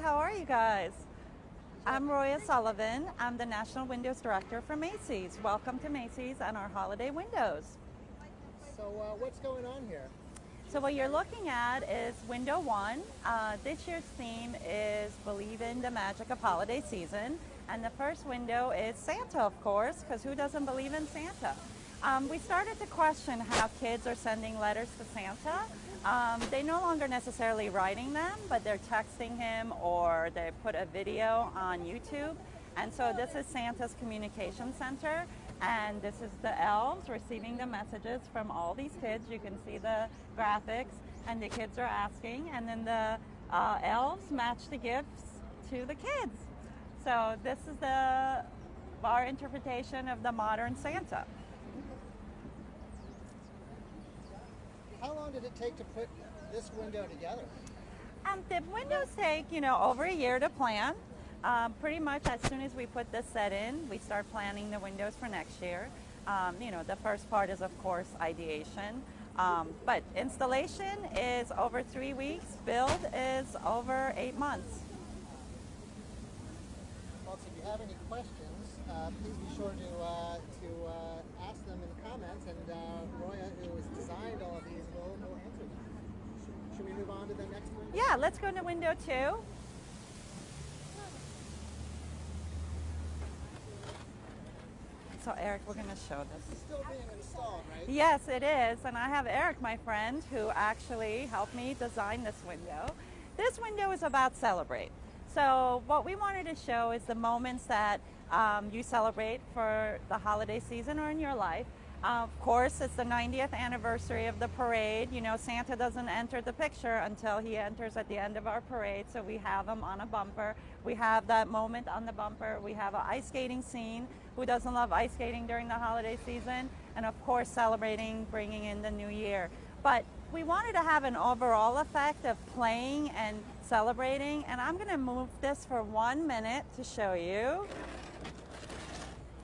how are you guys? I'm Roya Sullivan. I'm the National Windows Director for Macy's. Welcome to Macy's and our holiday windows. So what's going on here? So what you're looking at is window one. This year's theme is Believe in the Magic of Holiday Season. And the first window is Santa, of course, because who doesn't believe in Santa? We started to question how kids are sending letters to Santa. They no longer necessarily writing them, but they're texting him or they put a video on YouTube. And so this is Santa's communication center, and this is the elves receiving the messages from all these kids. You can see the graphics, and the kids are asking, and then the elves match the gifts to the kids. So this is our interpretation of the modern Santa. How long did it take to put this window together? The windows take, over a year to plan. Pretty much as soon as we put this set in, we start planning the windows for next year. The first part is, of course, ideation. But installation is over 3 weeks. Build is over 8 months. Well, so if you have any questions, please be sure to ask them in the comments, and Roya, who has designed all of these, will answer them. Should we move on to the next window? Yeah, let's go to window 2. So Eric, we're going to show this. This is still being installed, right? Yes, it is. And I have Eric, my friend, who actually helped me design this window. This window is about celebrate. So what we wanted to show is the moments that you celebrate for the holiday season or in your life. Of course, it's the 90th anniversary of the parade. Santa doesn't enter the picture until he enters at the end of our parade, so we have him on a bumper. We have that moment on the bumper. We have an ice skating scene. Who doesn't love ice skating during the holiday season? And of course, celebrating, bringing in the new year. But we wanted to have an overall effect of playing and celebrating, and I'm going to move this for 1 minute to show you.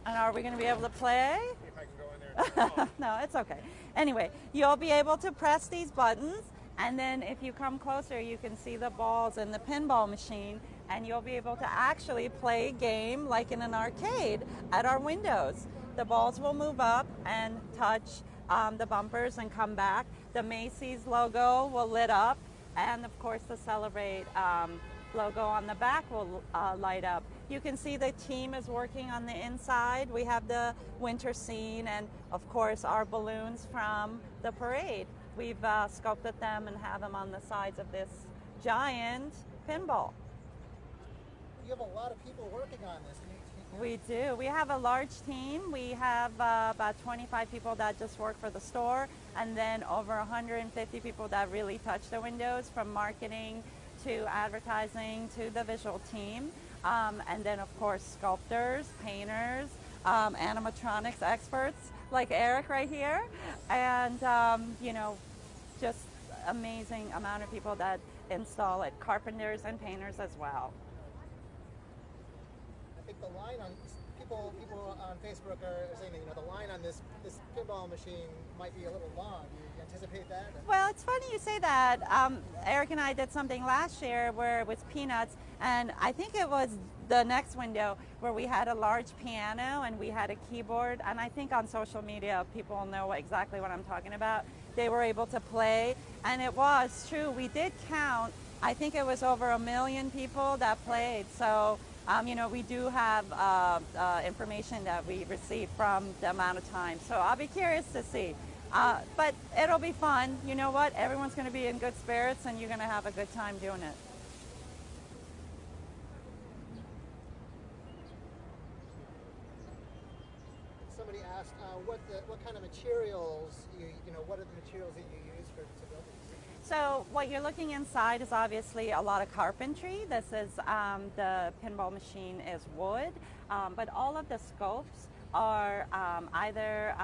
And are we going to be able to play? If I can go in there. No, it's okay. Anyway, you'll be able to press these buttons, and then if you come closer, you can see the balls in the pinball machine, and you'll be able to actually play a game like in an arcade at our windows. The balls will move up and touch the bumpers and come back. The Macy's logo will lit up, and of course the Celebrate logo on the back will light up. You can see the team is working on the inside. We have the winter scene and of course our balloons from the parade. We've sculpted them and have them on the sides of this giant pinball. You have a lot of people working on this. We do. We have a large team. We have about 25 people that just work for the store, and then over 150 people that really touch the windows, from marketing to advertising to the visual team. And then of course sculptors, painters, animatronics experts like Eric right here, and just amazing amount of people that install it, carpenters and painters as well. I think the line on people on Facebook are saying that the line on this pinball machine might be a little long. Do you anticipate that? Well, it's funny you say that. Eric and I did something last year where it was peanuts, and I think it was the next window where we had a large piano and we had a keyboard, and I think on social media people know exactly what I'm talking about. They were able to play, and it was true. We did count, I think it was over 1 million people that played. So we do have information that we received from the amount of time. So I'll be curious to see. But it'll be fun. You know what? Everyone's going to be in good spirits, and you're going to have a good time doing it. Somebody asked what kind of materials what are the materials that you use to build these? So what you're looking inside is obviously a lot of carpentry. This is the pinball machine is wood, but all of the sculpts are either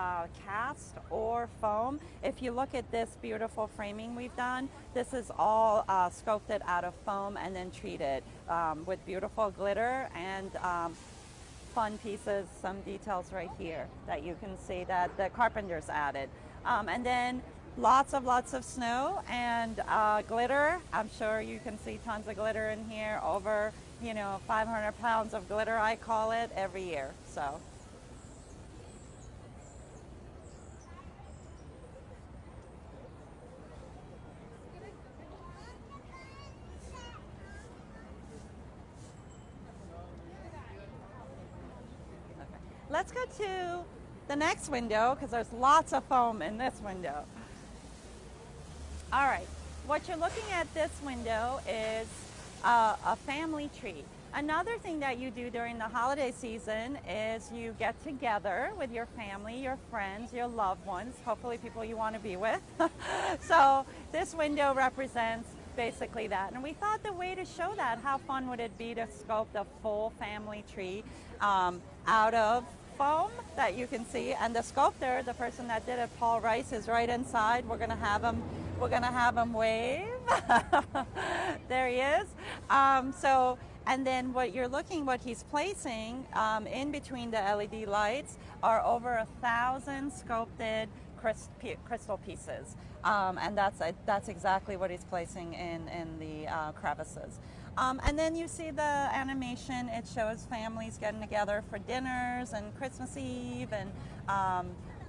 cast or foam. If you look at this beautiful framing we've done, this is all sculpted out of foam and then treated with beautiful glitter and fun pieces, some details right here that you can see that the carpenters added. And then lots of snow and glitter. I'm sure you can see tons of glitter in here, over 500 pounds of glitter, I call it, every year. So let's go to the next window because there's lots of foam in this window. All right, what you're looking at this window is a family tree. Another thing that you do during the holiday season is you get together with your family, your friends, your loved ones, hopefully people you want to be with. So this window represents basically that. And we thought the way to show that, how fun would it be to sculpt a full family tree out of foam that you can see. And the sculptor, the person that did it, Paul Rice, is right inside. We're gonna have him wave. There he is. And then what he's placing in between the LED lights are over 1,000 sculpted crystal pieces. And that's exactly what he's placing in the crevices. And then you see the animation. It shows families getting together for dinners and Christmas Eve, and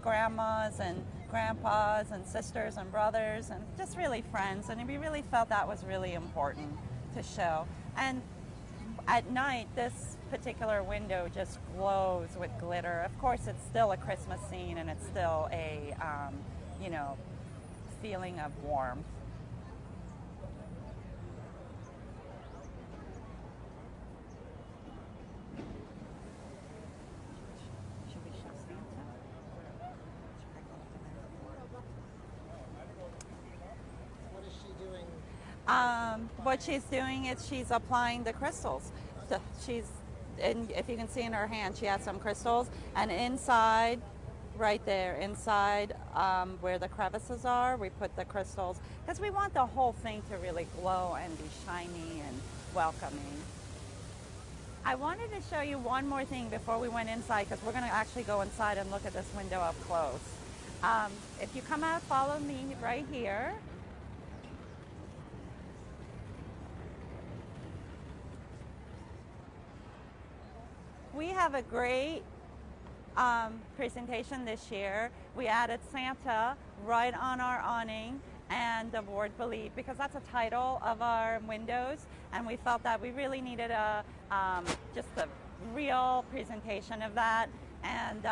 grandmas and grandpas and sisters and brothers, and just really friends. And we really felt that was really important to show. And at night, this particular window just glows with glitter. Of course, it's still a Christmas scene, and it's still a feeling of warmth. What she's doing is she's applying the crystals. So if you can see in her hand, she has some crystals, and inside, right there, inside where the crevices are, we put the crystals because we want the whole thing to really glow and be shiny and welcoming. I wanted to show you one more thing before we went inside, because we're going to actually go inside and look at this window up close. If you come out, follow me right here. We have a great presentation this year. We added Santa right on our awning and the word believe, because that's a title of our windows, and we felt that we really needed just a real presentation of that. And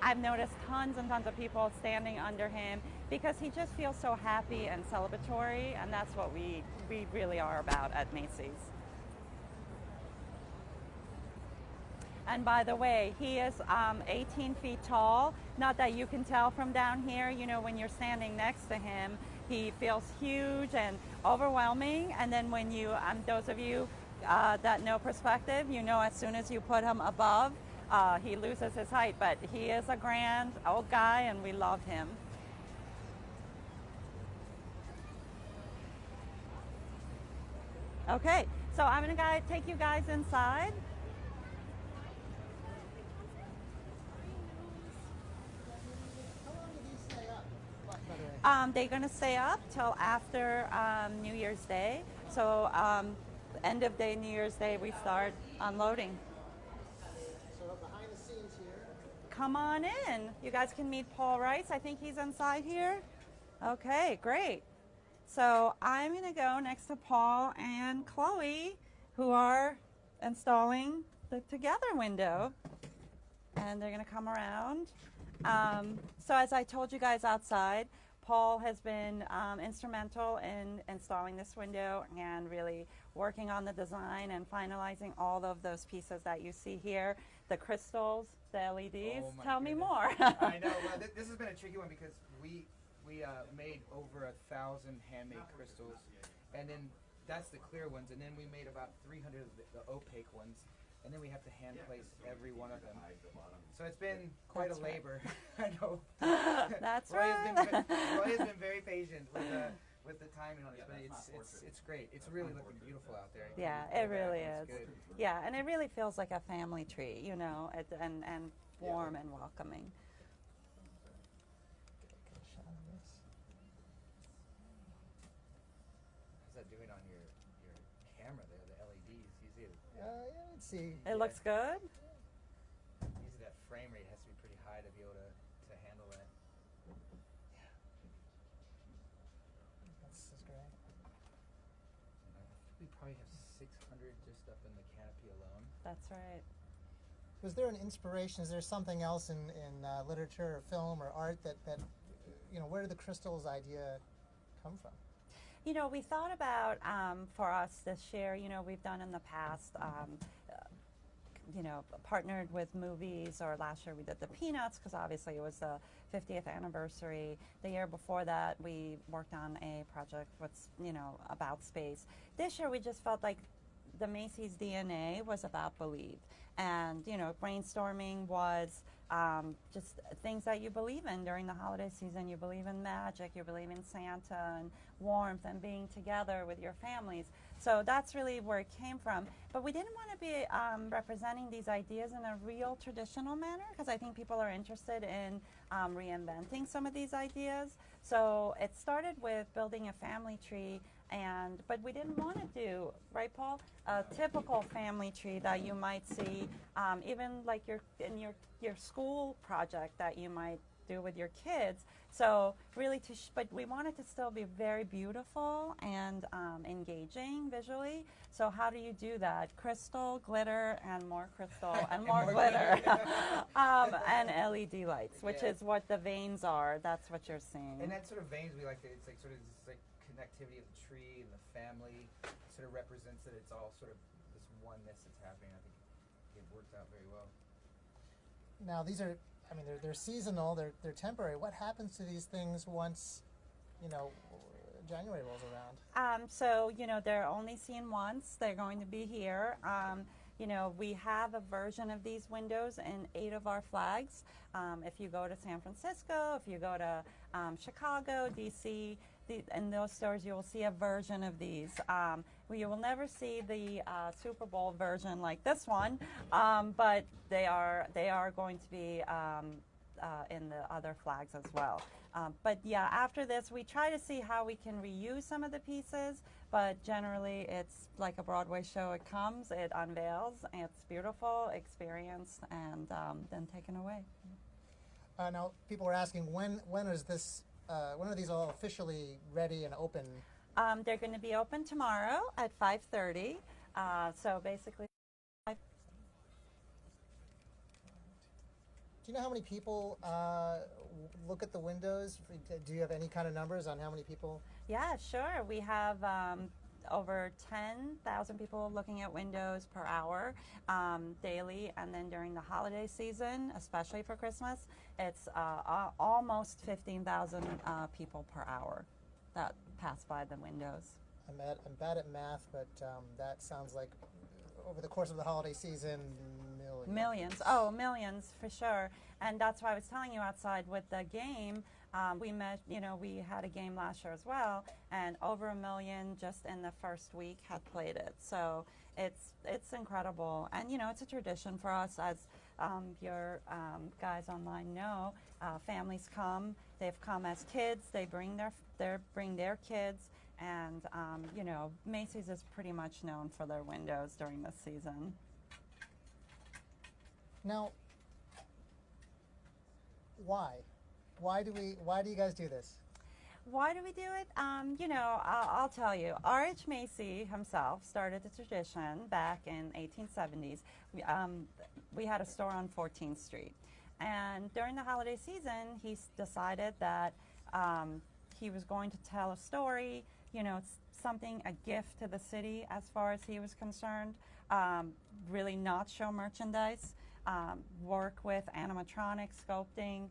I've noticed tons and tons of people standing under him because he just feels so happy and celebratory, and that's what we really are about at Macy's. And by the way, he is 18 feet tall. Not that you can tell from down here, when you're standing next to him, he feels huge and overwhelming. And then when those of you that know perspective, as soon as you put him above, he loses his height. But he is a grand old guy, and we love him. Okay, so I'm gonna take you guys inside. They're going to stay up till after New Year's Day. So end of day, New Year's Day, we start unloading. So behind the scenes here. Come on in. You guys can meet Paul Rice. I think he's inside here. Okay, great. So I'm going to go next to Paul and Chloe, who are installing the together window. And they're going to come around. So as I told you guys outside, Paul has been instrumental in installing this window and really working on the design and finalizing all of those pieces that you see here. The crystals, the LEDs. Oh, Tell me more. I know. Well, this has been a tricky one because we made over 1,000 handmade crystals, and then that's the clear ones, and then we made about 300 of the opaque ones. And then we have to hand place every one of them. So it's been quite a labor. I know. That's right. Roya's been very patient with the timing on this, but it's great. It's really looking beautiful out there. Yeah, it really is. Yeah, and it really feels like a family tree, and warm and welcoming. camera there, the LEDs. Usually, Yeah, let's see. It looks good. usually that frame rate has to be pretty high to be able to handle that. This is great. And I think we probably have 600 just up in the canopy alone. That's right. Was there an inspiration? Is there something else in literature or film or art that where did the crystals idea come from? You know, we thought about for us this year, you know, we've done in the past, you know, partnered with movies, or last year we did the Peanuts because obviously it was the 50th anniversary. The year before that we worked on a project you know, about space. This year we just felt like the Macy's DNA was about believe. And, you know, brainstorming was just things that you believe in during the holiday season. You believe in magic, you believe in Santa and warmth and being together with your families. So that's really where it came from. But we didn't want to be representing these ideas in a real traditional manner because I think people are interested in reinventing some of these ideas. So it started with building a family tree, but we didn't want to do, right, Paul, a typical family tree that you might see even like in your school project that you might do with your kids. So really, but we want it to still be very beautiful and engaging visually. So how do you do that? Crystal, glitter, and more crystal, and more glitter, and LED lights, which is what the veins are. That's what you're seeing. And that sort of veins, we like to, it's like sort of this like connectivity of the tree and the family. Sort of represents that it's all sort of this oneness that's happening. I think it worked out very well. Now these are, I mean, they're seasonal, they're temporary. What happens to these things once, you know, January rolls around? So, you know, they're only seen once. They're going to be here. You know, we have a version of these windows in 8 of our flags. If you go to San Francisco, if you go to Chicago, DC, in those stores you will see a version of these. You will never see the Super Bowl version like this one, but they are going to be in the other flags as well. But yeah, after this we try to see how we can reuse some of the pieces, but generally it's like a Broadway show. It comes, it unveils, it's beautiful, experienced, and then taken away. Now people are asking when is this when are these all officially ready and open? They're going to be open tomorrow at 5:30. So basically, do you know how many people look at the windows? Do you have any kind of numbers on how many people? Yeah, sure. We have over 10,000 people looking at windows per hour daily, and then during the holiday season, especially for Christmas, it's almost 15,000 people per hour that pass by the windows. I'm bad at math, but that sounds like over the course of the holiday season, millions. Oh, millions for sure. And that's why I was telling you outside with the game. We had a game last year as well, and over 1 million just in the first week had played it. So it's incredible, and you know, it's a tradition for us, as your guys online know. Families come; they've come as kids. They bring their kids, and you know, Macy's is pretty much known for their windows during this season. Now, why? Why do you guys do this? Why do we do it? You know, I'll tell you. R.H. Macy himself started the tradition back in 1870s. We had a store on 14th Street. And during the holiday season, he decided that he was going to tell a story, you know, something, a gift to the city as far as he was concerned, really not show merchandise, work with animatronics, sculpting,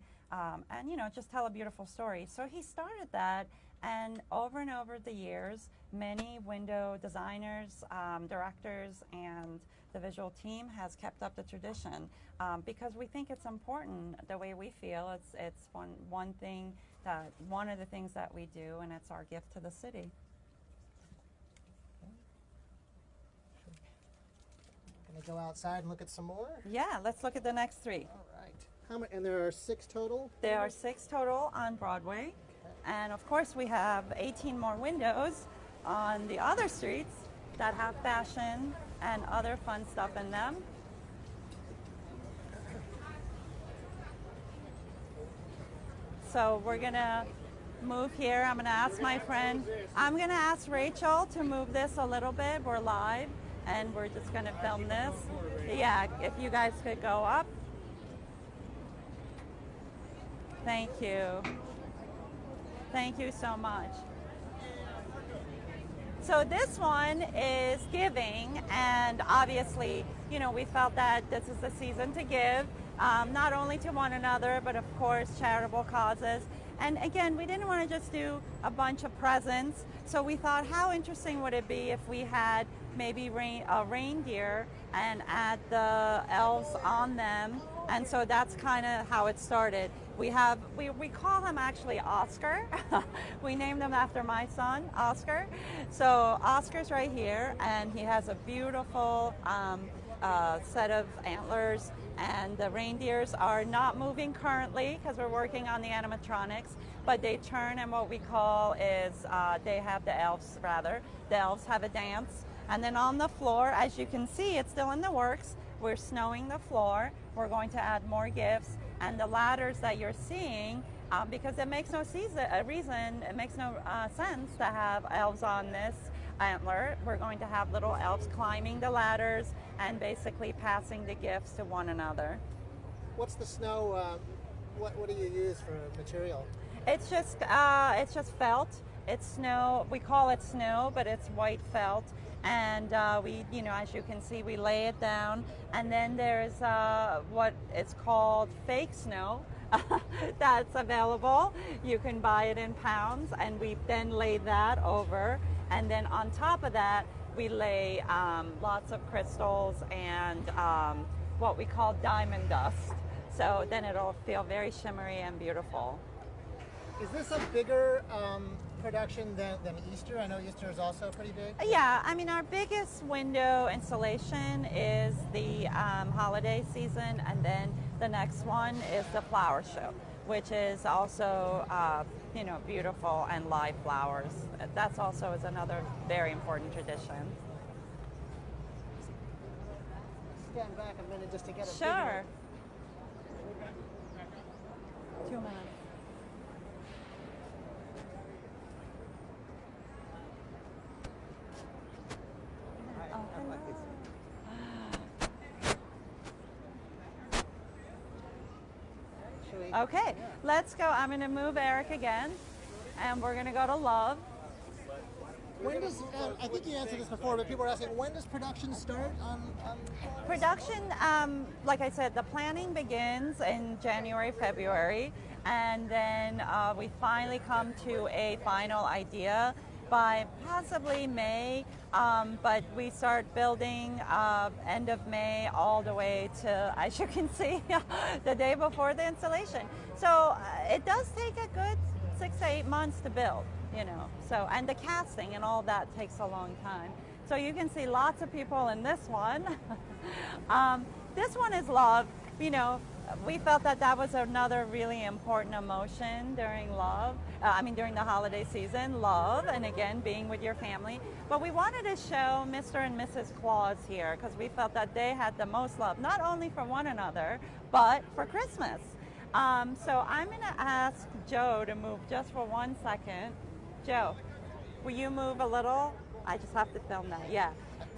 and, you know, just tell a beautiful story. So he started that, and over the years, many window designers, directors, and the visual team has kept up the tradition because we think it's important. The way we feel, it's one of the things that we do, and it's our gift to the city. Gonna go outside and look at some more? Yeah, let's look at the next 3. All right. How many? And there are 6 total? There are 6 total on Broadway. Okay. And of course we have 18 more windows on the other streets. that have fashion and other fun stuff in them. So we're gonna move here. I'm gonna ask my friend, I'm gonna ask Rachel to move this a little bit. We're live and we're just gonna film this. Yeah, if you guys could go up. Thank you. Thank you so much. So this one is giving, and obviously, you know, we felt that this is the season to give, not only to one another, but of course charitable causes. And again, we didn't want to just do a bunch of presents, so we thought, how interesting would it be if we had maybe a reindeer and add the elves on them. And so that's kind of how it started. We call him actually Oscar. We named him after my son, Oscar. So Oscar's right here, and he has a beautiful set of antlers, and the reindeers are not moving currently because we're working on the animatronics, but they turn, and what we call is they have the elves have a dance. And then on the floor, as you can see, it's still in the works. We're snowing the floor. We're going to add more gifts, and the ladders that you're seeing, because it makes no sense to have elves on this antler. We're going to have little elves climbing the ladders and basically passing the gifts to one another. What's the snow? What do you use for material? It's just felt. It's snow. We call it snow, but it's white felt. And we, you know, as you can see, we lay it down, and then there's what it's called fake snow that's available. You can buy it in pounds, and we then lay that over, and then on top of that we lay lots of crystals and what we call diamond dust. So then it'll feel very shimmery and beautiful. Is this a bigger production than Easter? I know Easter is also pretty big. Yeah, I mean, our biggest window installation is the holiday season, and then the next one is the flower show, which is also you know, beautiful and live flowers. That's also is another very important tradition. Stand back a minute just to get a Sure. 2 minutes. Okay, let's go. I'm going to move Eric again, and we're going to go to love. When does, I think you answered this before, but people are asking, when does production start on Production, like I said, the planning begins in January, February, and then we finally come to a final idea by possibly May, but we start building end of May all the way to, as you can see, the day before the installation. So it does take a good 6 to 8 months to build, you know. So, and the casting and all that takes a long time. So you can see lots of people in this one. This one is love. You know, we felt that that was another really important emotion during love. During the holiday season, love, and again, being with your family. But we wanted to show Mr. and Mrs. Claus here because we felt that they had the most love, not only for one another, but for Christmas. So I'm going to ask Joe to move just for 1 second. Joe, will you move a little? I just have to film that, yeah.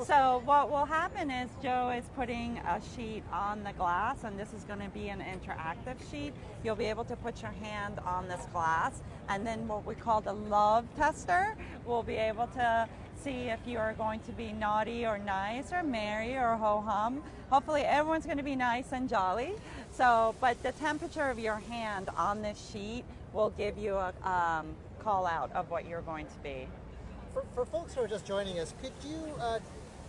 So what will happen is Joe is putting a sheet on the glass, and this is going to be an interactive sheet. You'll be able to put your hand on this glass, and then what we call the love tester will be able to see if you are going to be naughty or nice or merry or ho-hum. Hopefully everyone's going to be nice and jolly. So, but the temperature of your hand on this sheet will give you a call out of what you're going to be. For folks who are just joining us, could you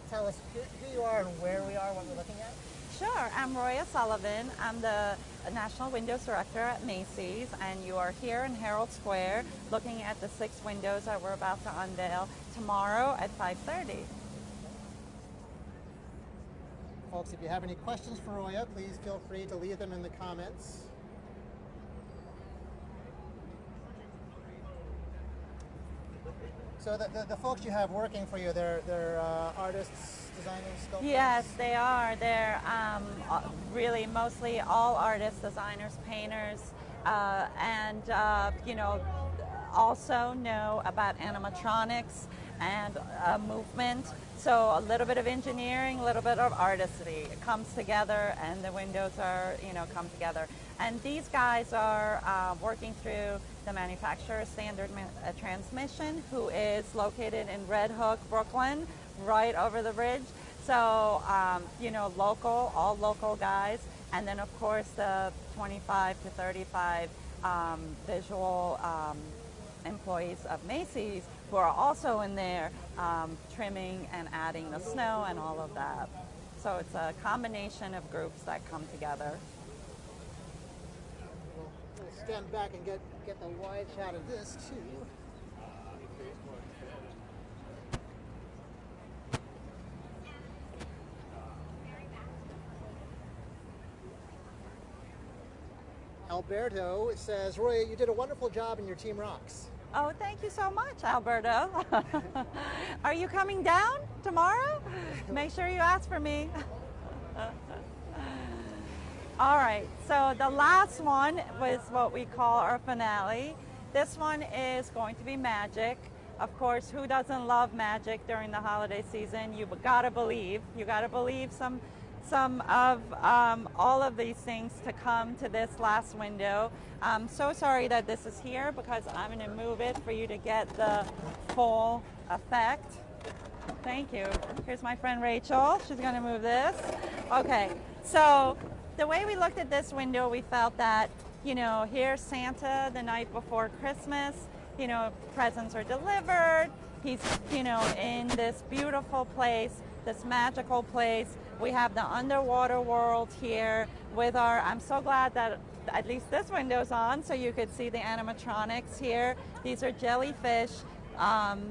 tell us who you are and where we are, what we're looking at? Sure, I'm Roya Sullivan. I'm the National Windows Director at Macy's, and you are here in Herald Square looking at the 6 windows that we're about to unveil tomorrow at 5:30. Folks, if you have any questions for Roya, please feel free to leave them in the comments. So the folks you have working for you, they're artists, designers, sculptors? Yes, they are. They're really mostly all artists, designers, painters, and also know about animatronics and movement. So a little bit of engineering, a little bit of artistry. It comes together, and the windows are, come together. And these guys are working through the manufacturer Standard Transmission, who is located in Red Hook, Brooklyn, right over the bridge. So, local, all local guys. And then, of course, the 25 to 35 visual employees of Macy's who are also in there trimming and adding the snow and all of that. So it's a combination of groups that come together. We'll stand back and get the wide shot of this too. Alberto says, Roya, you did a wonderful job and your team rocks. Oh, thank you so much, Alberto. Are you coming down tomorrow? Make sure you ask for me. All right, so the last one was what we call our finale. This one is going to be magic. Of course, who doesn't love magic during the holiday season? You gotta believe. You gotta believe some of all of these things to come to this last window. I'm so sorry that this is here because I'm going to move it for you to get the full effect. Thank you. Here's my friend Rachel. She's going to move this. Okay, so the way we looked at this window, we felt that, here's Santa the night before Christmas. Presents are delivered. He's, in this beautiful place, this magical place. We have the underwater world here with I'm so glad that at least this window's on so you could see the animatronics here. These are jellyfish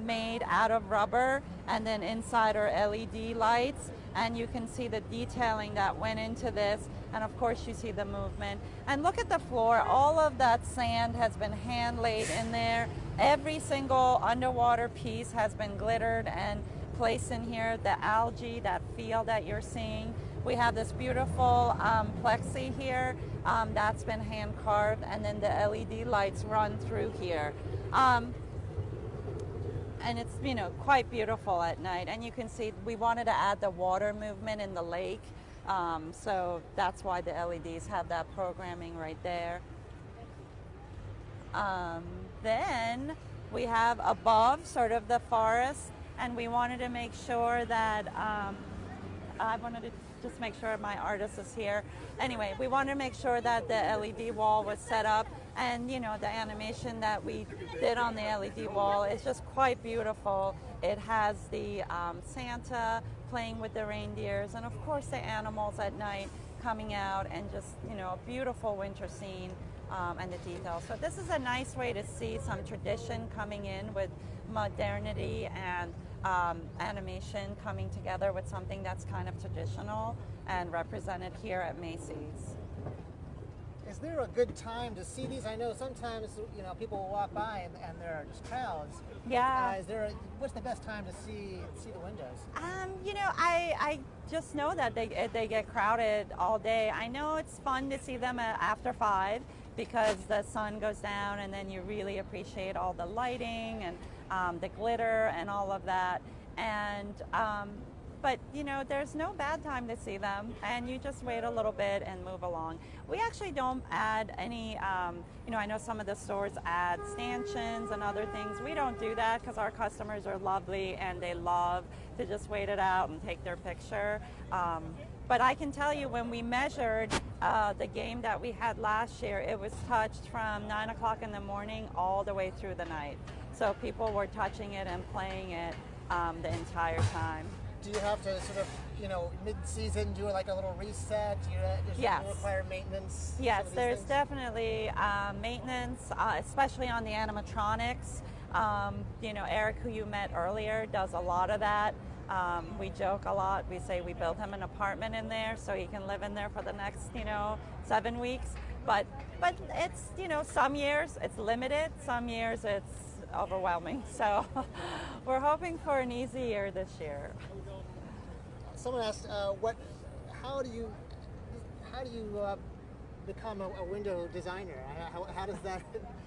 made out of rubber, and then inside are LED lights, and you can see the detailing that went into this, and of course you see the movement. And look at the floor, all of that sand has been hand laid in there. Every single underwater piece has been glittered and placed in here. The algae, that feel that you're seeing. We have this beautiful plexi here that's been hand carved, and then the LED lights run through here. And it's quite beautiful at night. And you can see we wanted to add the water movement in the lake, so that's why the LEDs have that programming right there. Then we have above sort of the forest, and we wanted to make sure that I wanted to just make sure my artist is here. Anyway, we wanted to make sure that the LED wall was set up, and the animation that we did on the LED wall is just quite beautiful. It has the Santa playing with the reindeers, and of course the animals at night coming out, and just a beautiful winter scene, and the details. So this is a nice way to see some tradition coming in with modernity and animation coming together with something that's kind of traditional and represented here at Macy's. Is there a good time to see these? I know sometimes people will walk by and there are just crowds. Yeah. What's the best time to see the windows? I just know that they get crowded all day. I know it's fun to see them after 5 because the sun goes down, and then you really appreciate all the lighting and the glitter and all of that. And but there's no bad time to see them, and you just wait a little bit and move along. We actually don't add any, I know some of the stores add stanchions and other things. We don't do that because our customers are lovely and they love to just wait it out and take their picture. But I can tell you, when we measured the game that we had last year, it was touched from 9 o'clock in the morning all the way through the night. So people were touching it and playing it the entire time. Do you have to sort of, mid-season do like a little reset? Does Yes. it require maintenance? Yes, there's definitely maintenance, especially on the animatronics. Eric, who you met earlier, does a lot of that. We joke a lot. We say we built him an apartment in there so he can live in there for the next, 7 weeks. But it's, some years it's limited. Some years it's overwhelming. So we're hoping for an easy year this year. Someone asked, how do you become a window designer? How does that?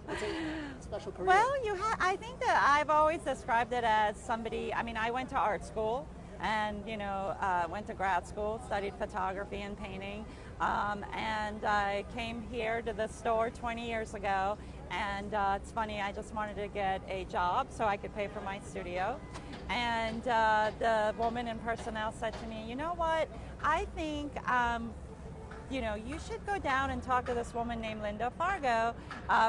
It's a special career. Well, I think that I've always described it as somebody. I mean, I went to art school, and went to grad school, studied photography and painting, and I came here to the store 20 years ago. And it's funny, I just wanted to get a job so I could pay for my studio. And the woman in personnel said to me, you know what, I think you should go down and talk to this woman named Linda Fargo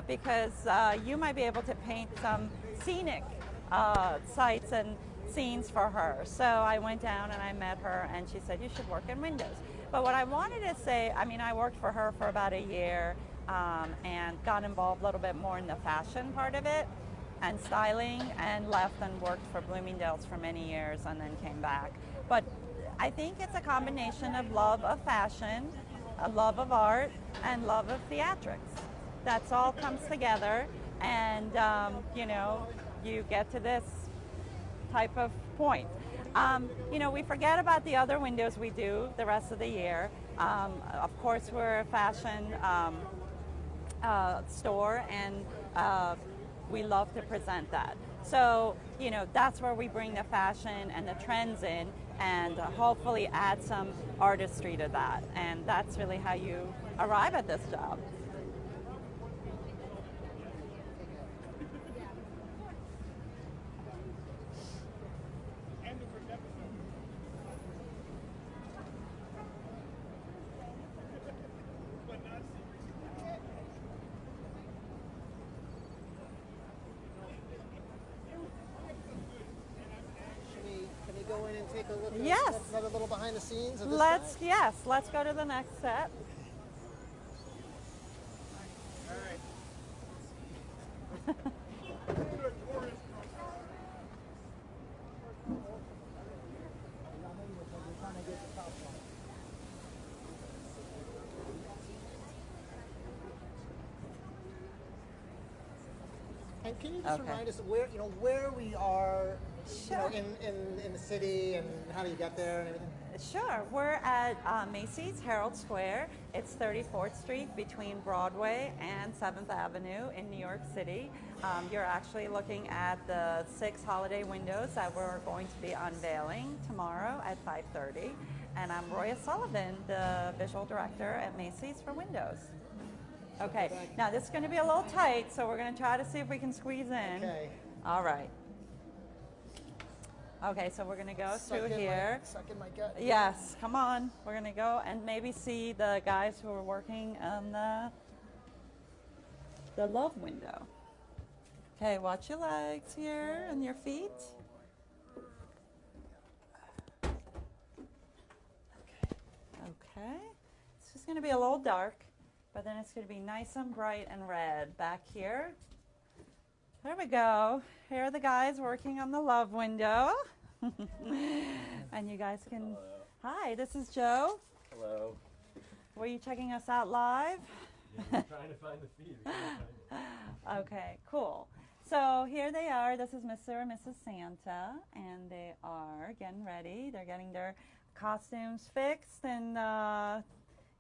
because you might be able to paint some scenic sites and scenes for her. So I went down and I met her, and she said, you should work in windows. But what I wanted to say, I mean, I worked for her for about a year and got involved a little bit more in the fashion part of it and styling, and left and worked for Bloomingdale's for many years and then came back. But I think it's a combination of love of fashion, a love of art, and love of theatrics. That's all comes together, and you get to this type of point. We forget about the other windows we do the rest of the year. Of course, we're a fashion store, and we love to present that. So, that's where we bring the fashion and the trends in, and hopefully add some artistry to that. And that's really how you arrive at this job. Go in and take a look at Yes. another little behind the scenes of this Let's guy? let's go to the next set. All right. And can you just remind us where we are, Sure. in the city, and how do you get there and everything? Sure. We're at Macy's Herald Square. It's 34th Street between Broadway and 7th Avenue in New York City. You're actually looking at the 6 holiday windows that we're going to be unveiling tomorrow at 5:30. And I'm Roya Sullivan, the visual director at Macy's for Windows. Okay. Now this is going to be a little tight, so we're going to try to see if we can squeeze in. Okay. All right. Okay, so we're going to go through here. Suck in my gut. Yes, come on. We're going to go and maybe see the guys who are working on the love window. Okay, watch your legs here and your feet. Okay. It's just going to be a little dark, but then it's going to be nice and bright and red back here. There we go. Here are the guys working on the love window. And you guys can... Hi, this is Joe. Hello. Were you checking us out live? Yeah, I'm trying to find the feed. I can't find it. Okay, cool. So here they are. This is Mr. and Mrs. Santa, and they are getting ready. They're getting their costumes fixed, and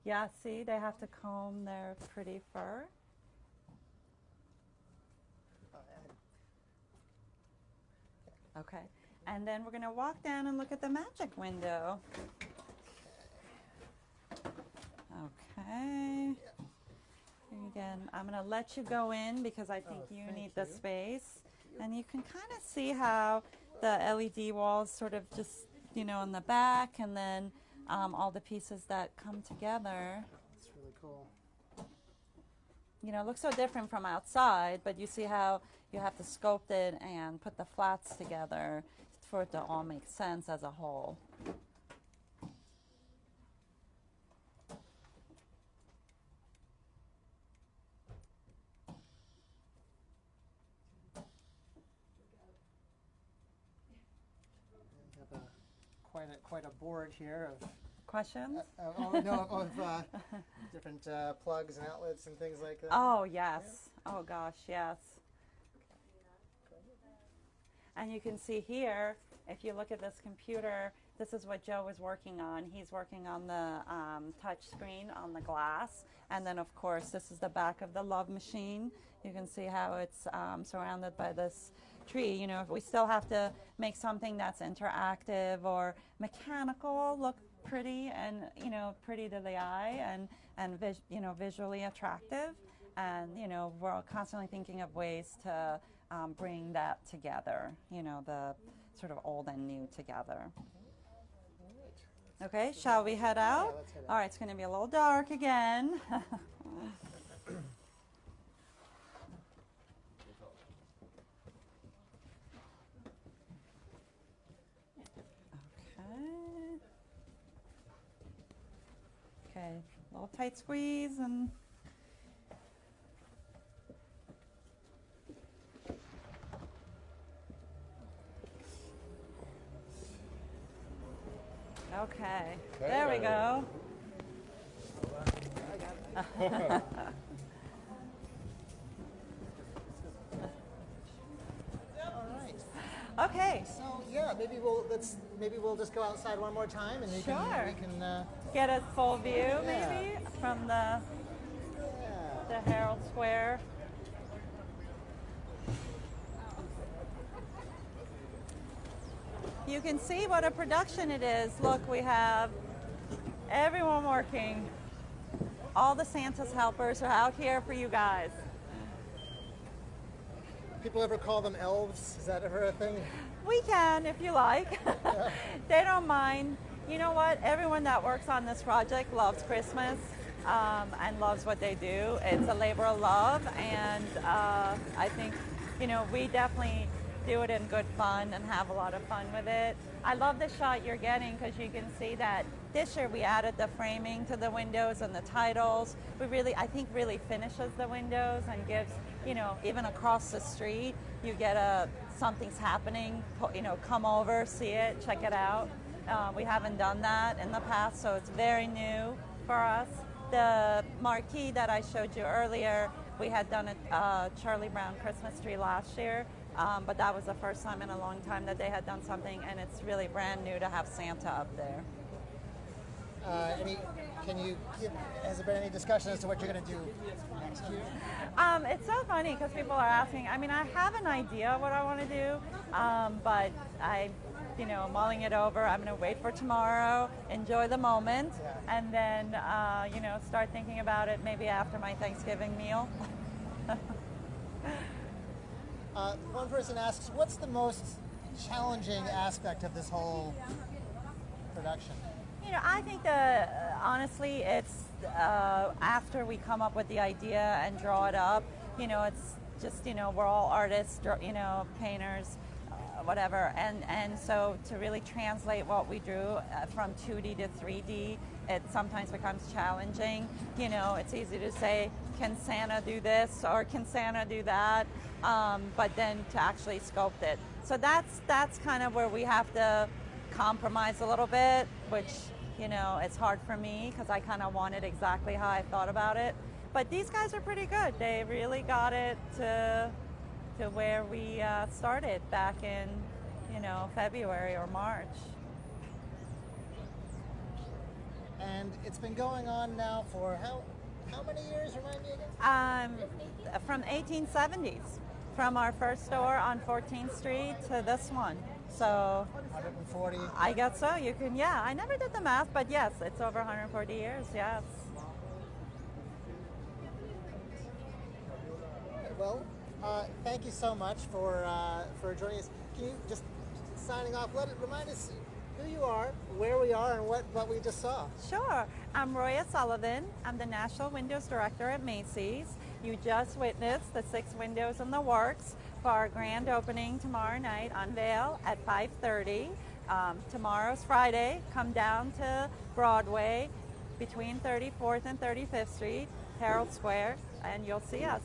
yeah, see, they have to comb their pretty fur. Okay, and then we're going to walk down and look at the magic window. Okay. Again, I'm going to let you go in because I think you need the space. And you can kind of see how the LED walls sort of just, in the back, and then all the pieces that come together. It's really cool. It looks so different from outside, but you see how you have to sculpt it and put the flats together for it to all make sense as a whole. We have quite a board here of Questions? different plugs and outlets and things like that. Oh, yes. Oh, gosh, yes. And you can see here, if you look at this computer, this is what Joe is working on. He's working on the touch screen on the glass. And then, of course, this is the back of the love machine. You can see how it's surrounded by this tree. You know, if we still have to make something that's interactive or mechanical look pretty and, you know, pretty to the eye and you know, visually attractive. And, you know, we're constantly thinking of ways to bring that together, you know, the sort of old and new together. Okay, shall we head out? Yeah, let's head out. All right, it's going to be a little dark again. Okay, a little tight squeeze and okay, there we go. All right. Okay, So yeah, maybe we'll just go outside one more time, and we Sure. can get a full view Yeah. maybe from the yeah. Herald Square. You can see what a production it is. Look, we have everyone working. All the Santa's helpers are out here for you guys. People ever call them elves? Is that ever a thing? We can if you like. They don't mind. You know what? Everyone that works on this project loves Christmas and loves what they do. It's a labor of love, and I think, you know, we definitely do it in good fun and have a lot of fun with it. I love the shot you're getting because you can see that this year we added the framing to the windows and the titles. We really, I think, really finishes the windows and gives, you know, even across the street, you get something's happening, you know, come over, see it, check it out. We haven't done that in the past, so it's very new for us. The marquee that I showed you earlier, we had done a Charlie Brown Christmas tree last year, but that was the first time in a long time that they had done something, and it's really brand new to have Santa up there. Has there been any discussion as to what you're going to do next year? It's so funny because people are asking. I mean, I have an idea what I want to do, but you know, mulling it over. I'm going to wait for tomorrow, enjoy the moment, Yeah. and then, you know, start thinking about it maybe after my Thanksgiving meal. One person asks, what's the most challenging aspect of this whole production? You know, I think honestly, it's after we come up with the idea and draw it up, you know, it's just, you know, we're all artists, you know, painters, whatever, and so to really translate what we drew from 2D to 3D, it sometimes becomes challenging. You know, it's easy to say, can Santa do this or can Santa do that, but then to actually sculpt it. So that's kind of where we have to compromise a little bit, which, you know, it's hard for me because I kind of want it exactly how I thought about it. But these guys are pretty good. They really got it to where we started back in, you know, February or March. And it's been going on now for how many years, remind me again? From 1870s, from our first store on 14th Street to this one. So 140. I guess so. You can, yeah. I never did the math, but yes, it's over 140 years. Yes. Well, thank you so much for joining us. Can you just, signing off, remind us who you are, where we are, and what we just saw? Sure. I'm Roya Sullivan. I'm the National Windows Director at Macy's. You just witnessed the 6 windows in the works for our grand opening tomorrow night, unveil at 5:30. Tomorrow's Friday. Come down to Broadway between 34th and 35th Street, Herald Square, and you'll see us.